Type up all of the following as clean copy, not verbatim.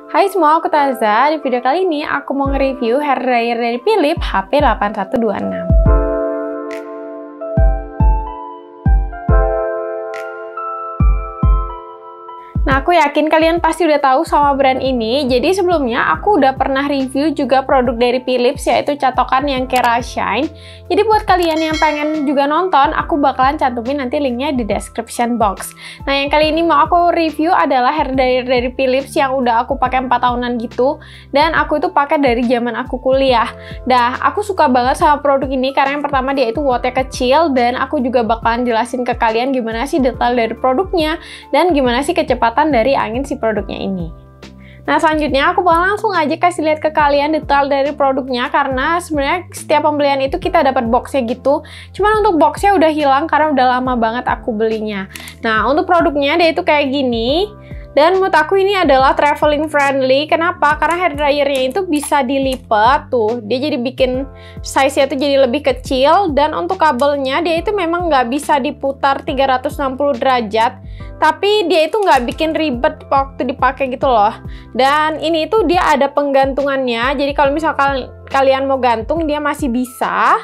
Hai semua, aku Taza. Di video kali ini aku mau nge-review hair dryer dari Philips HP8126. Nah, aku yakin kalian pasti udah tahu sama brand ini. Jadi sebelumnya aku udah pernah review juga produk dari Philips, yaitu catokan yang Kerashine. Jadi buat kalian yang pengen juga nonton, aku bakalan cantumin nanti linknya di description box. Nah, yang kali ini mau aku review adalah hair dryer dari Philips yang udah aku pakai 4 tahunan gitu. Dan aku itu pakai dari zaman aku kuliah. Nah, aku suka banget sama produk ini karena yang pertama dia itu wattnya kecil, dan aku juga bakalan jelasin ke kalian gimana sih detail dari produknya dan gimana sih kecepatan dari angin si produknya ini. Nah, selanjutnya aku bakal langsung aja kasih lihat ke kalian detail dari produknya, karena sebenarnya setiap pembelian itu kita dapat boxnya gitu. Cuman untuk boxnya udah hilang karena udah lama banget aku belinya. Nah, untuk produknya dia itu kayak gini. Dan menurut aku ini adalah traveling friendly. Kenapa? Karena hair dryernya itu bisa dilipat tuh. Dia jadi bikin size-nya tuh jadi lebih kecil. Dan untuk kabelnya dia itu memang nggak bisa diputar 360 derajat. Tapi dia itu nggak bikin ribet waktu dipakai gitu loh. Dan ini tuh dia ada penggantungannya. Jadi kalau misalkan kalian mau gantung dia masih bisa.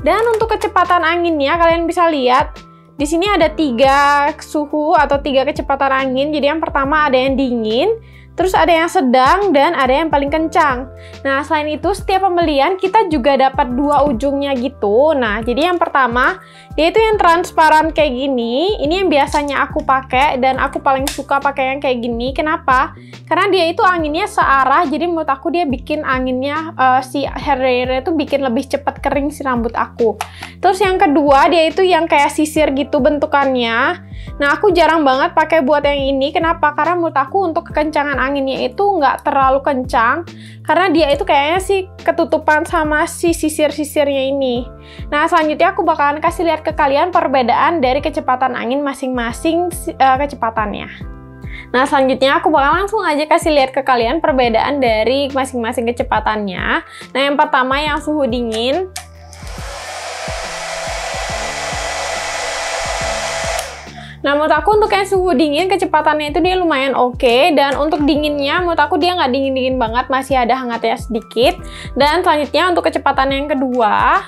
Dan untuk kecepatan anginnya kalian bisa lihat. Di sini ada 3 suhu atau 3 kecepatan angin. Jadi yang pertama ada yang dingin, terus ada yang sedang, dan ada yang paling kencang. Nah, selain itu setiap pembelian kita juga dapat 2 ujungnya gitu. Nah, jadi yang pertama yaitu yang transparan kayak gini. Ini yang biasanya aku pakai dan aku paling suka pakai yang kayak gini. Kenapa? Karena dia itu anginnya searah. Jadi menurut aku dia bikin anginnya si hair dryer itu bikin lebih cepat kering si rambut aku. Terus yang kedua dia itu yang kayak sisir gitu bentukannya. Nah, aku jarang banget pakai buat yang ini. Kenapa? Karena menurut aku untuk kekencangan anginnya itu nggak terlalu kencang. Karena dia itu kayaknya sih ketutupan sama si sisir-sisirnya ini. Nah, selanjutnya aku bakalan kasih lihat ke kalian perbedaan dari kecepatan angin masing-masing kecepatannya. Nah, selanjutnya aku bakal langsung aja kasih lihat ke kalian perbedaan dari masing-masing kecepatannya. Nah, yang pertama yang suhu dingin. Nah, menurut aku untuk yang suhu dingin kecepatannya itu dia lumayan oke. Dan untuk dinginnya menurut aku dia nggak dingin-dingin banget, masih ada hangatnya sedikit. Dan selanjutnya untuk kecepatan yang kedua.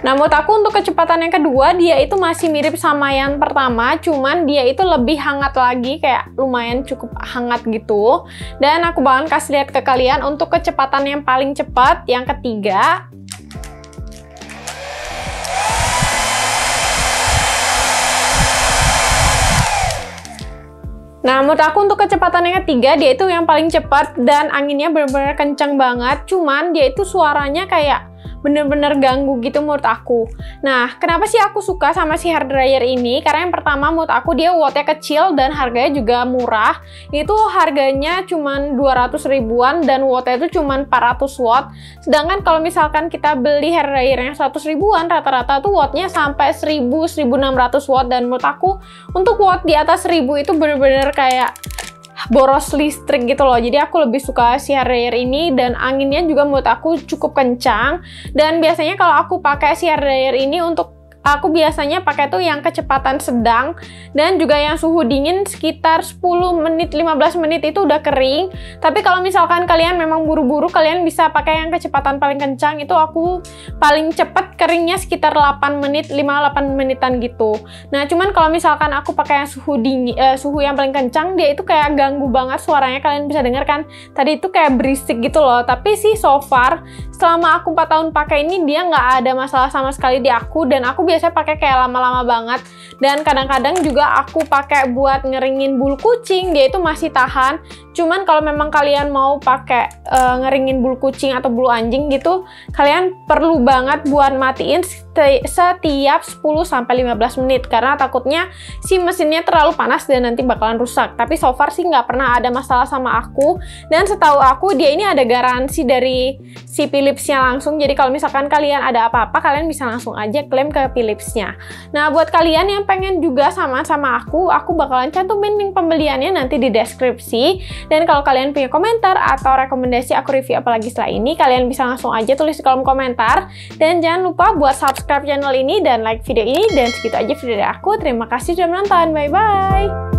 Nah, menurut aku untuk kecepatan yang kedua dia itu masih mirip sama yang pertama, cuman dia itu lebih hangat lagi, kayak lumayan cukup hangat gitu. Dan aku bakalan kasih lihat ke kalian untuk kecepatan yang paling cepat, yang ketiga. Nah, menurut aku untuk kecepatan yang ketiga dia itu yang paling cepat dan anginnya benar-benar kencang banget. Cuman dia itu suaranya kayak bener-bener ganggu gitu menurut aku. Nah, kenapa sih aku suka sama si hair dryer ini? Karena yang pertama menurut aku dia wattnya kecil dan harganya juga murah. Itu harganya cuman 200 ribuan dan wattnya itu cuman 400 watt. Sedangkan kalau misalkan kita beli hair dryer yang 100 ribuan, rata-rata tuh wattnya sampai 1000-1600 watt. Dan menurut aku untuk watt di atas 1000 itu bener-bener kayak boros listrik gitu loh. Jadi aku lebih suka si hair dryer ini, dan anginnya juga menurut aku cukup kencang. Dan biasanya kalau aku pakai si hair dryer ini untuk aku biasanya pakai tuh yang kecepatan sedang dan juga yang suhu dingin sekitar 10 menit 15 menit itu udah kering. Tapi kalau misalkan kalian memang buru-buru, kalian bisa pakai yang kecepatan paling kencang. Itu aku paling cepet keringnya sekitar 8 menit, 5-8 menitan gitu. Nah, cuman kalau misalkan aku pakai yang suhu dingin, suhu yang paling kencang, dia itu kayak ganggu banget suaranya. Kalian bisa dengar kan? Tadi itu kayak berisik gitu loh. Tapi sih so far selama aku 4 tahun pakai ini dia nggak ada masalah sama sekali di aku, dan aku biasanya pakai kayak lama-lama banget. Dan kadang-kadang juga aku pakai buat ngeringin bulu kucing, dia itu masih tahan. Cuman kalau memang kalian mau pakai ngeringin bulu kucing atau bulu anjing gitu, kalian perlu banget buat matiin setiap 10-15 menit, karena takutnya si mesinnya terlalu panas dan nanti bakalan rusak. Tapi so far sih nggak pernah ada masalah sama aku, dan setahu aku dia ini ada garansi dari si Philipsnya langsung. Jadi kalau misalkan kalian ada apa-apa, kalian bisa langsung aja klaim ke Philipsnya. Nah, buat kalian yang pengen juga sama aku bakalan cantumin link pembeliannya nanti di deskripsi. Dan kalau kalian punya komentar atau rekomendasi aku review apa lagi setelah ini, kalian bisa langsung aja tulis di kolom komentar. Dan jangan lupa buat subscribe channel ini dan like video ini. Dan segitu aja video dari aku. Terima kasih sudah menonton. Bye-bye!